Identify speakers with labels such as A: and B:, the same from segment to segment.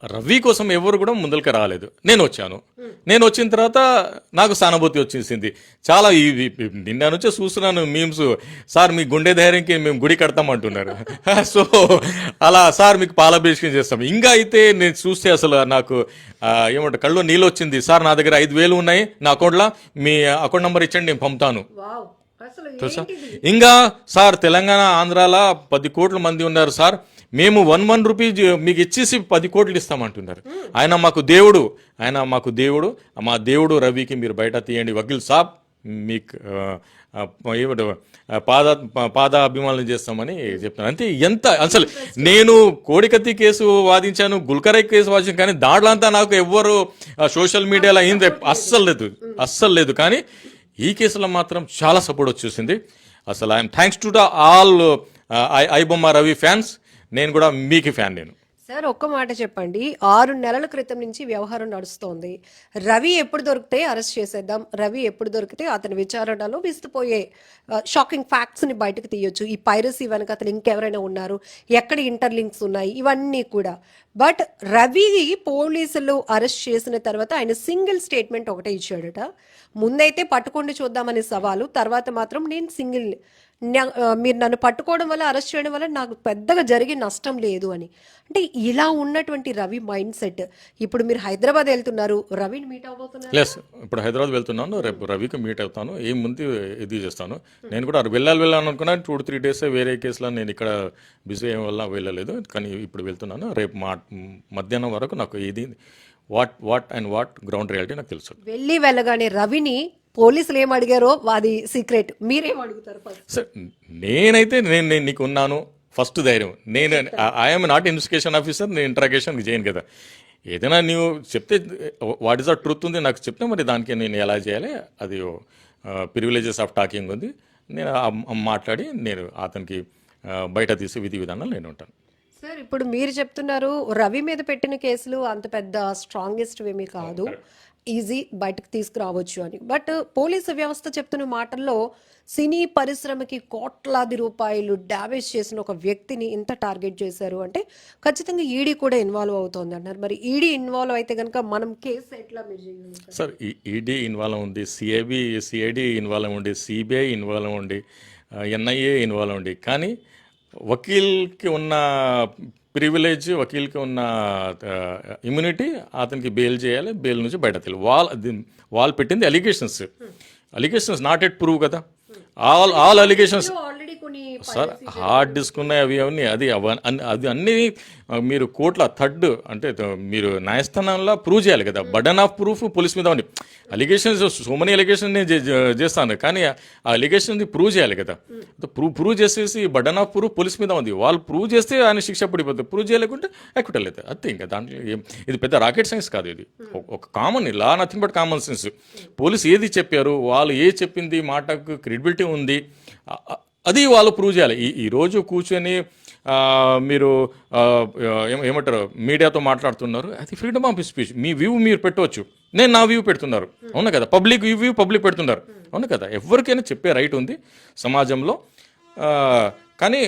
A: రవి కోసం ఎవరు కూడా ముందరికి రాలేదు. నేను వచ్చాను. నేను వచ్చిన తర్వాత నాకు సానుభూతి వచ్చేసింది. చాలా నిన్న నుంచే చూస్తున్నాను మీమ్స్, సార్ మీ గుండె ధైర్యంకి మేము గుడి కడతాం అంటున్నారు. సో అలా సార్ మీకు పాలాభిషేకం చేస్తాం. ఇంకా అయితే నేను చూస్తే అసలు నాకు ఏమంటారు కళ్ళు నీళ్ళు వచ్చింది. సార్ నా దగ్గర 5,000 ఉన్నాయి నా అకౌంట్లో, మీ అకౌంట్ నెంబర్ ఇచ్చండి నేను పంపుతాను. తెలుసా? ఇంకా సార్ తెలంగాణ ఆంధ్రాలో 10 కోట్ల మంది ఉన్నారు సార్, మేము 1 రూపీ మీకు ఇచ్చేసి 10 కోట్లు ఇస్తామంటున్నారు. ఆయన మాకు దేవుడు, మా దేవుడు రవికి మీరు బయట తీయండి వకీల్ సాబ్, మీకు ఏమిటి పాద అభిమానులు చేస్తామని చెప్తాను. అంతే. ఎంత అసలు నేను కోడికత్తి కేసు వాదించాను, గుల్కరై కేసు వాదించాను, కానీ దాంట్లో అంతా నాకు ఎవ్వరు సోషల్ మీడియాలో అయింది అస్సలు లేదు. కానీ ఈ కేసులో మాత్రం చాలా సపోర్ట్ వచ్చేసింది. అసలు I'm thanks to the all iBomma Ravi fans. నేను కూడా మీకు ఫ్యాన్. నేను
B: సార్ ఒక్క మాట చెప్పండి, 6 నెలల క్రితం నుంచి వ్యవహారం నడుస్తోంది. రవి ఎప్పుడు దొరికితే అరెస్ట్ చేసేద్దాం, రవి ఎప్పుడు దొరికితే అతని విచారణలో విస్తుపోయే షాకింగ్ ఫ్యాక్ట్స్ని బయటకు తీయొచ్చు, ఈ పైరసీ వెనక అతను ఇంకెవరైనా ఉన్నారు, ఎక్కడ ఇంటర్లింక్స్ ఉన్నాయి, ఇవన్నీ కూడా. బట్ రవి పోలీసులు అరెస్ట్ చేసిన తర్వాత ఆయన సింగిల్ స్టేట్మెంట్ ఒకటే ఇచ్చాడట. ముందైతే పట్టుకోండి చూద్దామనే సవాలు, తర్వాత మాత్రం నేను సింగిల్, మీరు నన్ను పట్టుకోవడం వల్ల అరెస్ట్ చేయడం వల్ల నాకు పెద్దగా జరిగే నష్టం లేదు అని. అంటే ఇలా ఉన్నటువంటి రవి మైండ్ సెట్, ఇప్పుడు మీరు హైదరాబాద్ వెళ్తున్నారు, రవిని మీట్ అవబోతున్నారు.
A: ప్లస్ ఇప్పుడు హైదరాబాద్ వెళ్తున్నాను, రేపు రవికి మీట్ అవుతాను, ఏం ముందు ఇది చేస్తాను. నేను కూడా వెళ్ళాను అనుకున్నాను, 2-3 డేస్ వేరే కేసులో నేను ఇక్కడ బిజీ అయ్యే వల్ల వెళ్ళలేదు, కానీ ఇప్పుడు వెళ్తున్నాను. రేపు మధ్యాహ్నం వరకు నాకు ఇది వాట్ గ్రౌండ్ రియాలిటీ నాకు తెలుసు.
B: వెళ్ళగానే రవిని పోలీసులు ఏం అడిగారో అది సీక్రెట్, మీరేం అడుగుతారు
A: సార్? నేనైతే నేను నీకు ఉన్నాను ఫస్ట్ ధైర్యం. నేను ఐఎమ్ నాట్ ఇన్వెస్టిగేషన్ ఆఫీసర్, నేను ఇంట్రాగేషన్ చేయను కదా. ఏదైనా నువ్వు చెప్తే వాట్ ఇస్ ద ట్రూత్ ఉంది నాకు చెప్తే మరి దానికి నేను ఎలా చేయాలి, అది ప్రివిలేజెస్ ఆఫ్ టాకింగ్ ఉంది, నేను మాట్లాడి నేను అతనికి బయట తీసి విధి విధానాలు నేను ఉంటాను.
B: సార్ ఇప్పుడు మీరు చెప్తున్నారు రవి మీద పెట్టిన కేసులు అంత పెద్ద స్ట్రాంగెస్ట్ ఏమీ కాదు, ఈజీ బయటకు తీసుకురావచ్చు అని. బట్ పోలీసు వ్యవస్థ చెప్తున్న మాటల్లో సినీ పరిశ్రమకి కోట్లాది రూపాయలు డ్యామేజ్ చేసిన ఒక వ్యక్తిని ఇంత టార్గెట్ చేశారు అంటే ఖచ్చితంగా ఈడీ కూడా ఇన్వాల్వ్ అవుతోంది అన్నారు. మరి ఈడీ ఇన్వాల్వ్ అయితే కనుక మనం కేసు ఎట్లా మీరు చేయగలుగుతాం?
A: సార్ ఈడీ ఇన్వాల్వ్ ఉంది, సిఐడి ఇన్వాల్వ్ ఉంది, సిబిఐ ఇన్వాల్వ్ ఉంది, ఎన్ఐఏ ఇన్వాల్వ్ ఉంది. కానీ వకీల్కి ఉన్న ప్రివిలేజ్, వకీల్కి ఉన్న ఇమ్యూనిటీ, అతనికి బెయిల్ చేయాలి, బెయిల్ నుంచి బయట తెలియదు. వాళ్ళు పెట్టింది అలిగేషన్స్ నాట్ ఎట్ ప్రూవ్ కదా. All allegations sir hard disk ఉన్నాయి, అవి అవన్నీ అది అన్నీ మీరు కోర్టులో థర్డ్ అంటే మీరు న్యాయస్థానంలో ప్రూవ్ చేయాలి కదా. బర్డన్ ఆఫ్ ప్రూఫ్ పోలీస్ మీద ఉంది. అలిగేషన్స్ సో మెనీ అలిగేషన్ నేను చేస్తాను, కానీ ఆ అలిగేషన్ ప్రూవ్ చేయాలి కదా. ప్రూవ్ చేసేసి బర్డన్ ఆఫ్ ప్రూఫ్ పోలీస్ మీద ఉంది, వాళ్ళు ప్రూవ్ చేస్తే ఆయన శిక్ష పడిపోతుంది, ప్రూవ్ చేయలేకుంటే ఎక్విటల్ అవుతుంది. అంతే. ఇంకా దాంట్లో ఇది పెద్ద రాకెట్ సైన్స్ కాదు, ఇది ఒక common law, nothing but common sense. Police ఏది చెప్పారు, వాళ్ళు చెప్పింది మాటకు క్రెడిబిలిటీ ఉంది, అది వాళ్ళు ప్రూవ్ చేయాలి. ఈరోజు కూర్చొని మీరు ఏమంటారు మీడియాతో మాట్లాడుతున్నారు, అది freedom of speech. Me view మీరు పెట్టవచ్చు, నేను నా వ్యూ పెడుతున్నారు, అవును కదా. పబ్లిక్ వ్యూ పబ్లిక్ పెడుతున్నారు, అవును కదా. ఎవరికైనా చెప్పే రైట్ ఉంది సమాజంలో. కానీ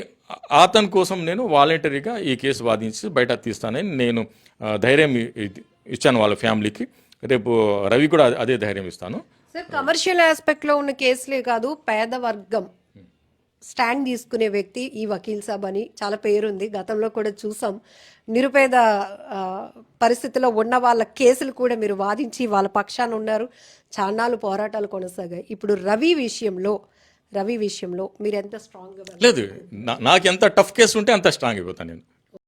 A: అతని కోసం నేను వాలంటరీగా ఈ కేసు వాదించి బయట తీస్తానని నేను ధైర్యం ఇచ్చాను వాళ్ళ ఫ్యామిలీకి. రేపు రవి కూడా అదే ధైర్యం ఇస్తాను.
B: సార్ కమర్షియల్ ఆస్పెక్ట్లో ఉన్న కేసులే కాదు, పేద వర్గం స్టాండ్ తీసుకునే వ్యక్తి ఈ వకీల్ సాబ్ అని చాలా పేరుంది, గతంలో కూడా చూసాం. నిరుపేద పరిస్థితిలో ఉన్న వాళ్ళ కేసులు కూడా మీరు వాదించి వాళ్ళ పక్షాన ఉన్నారు, చాన్నాళ్ళు పోరాటాలు కొనసాగాయి. ఇప్పుడు రవి విషయంలో మీరు ఎంత స్ట్రాంగ్గా?
A: లేదు, నాకు ఎంత టఫ్ కేసు ఉంటే అంత స్ట్రాంగ్ అయిపోతాను నేను.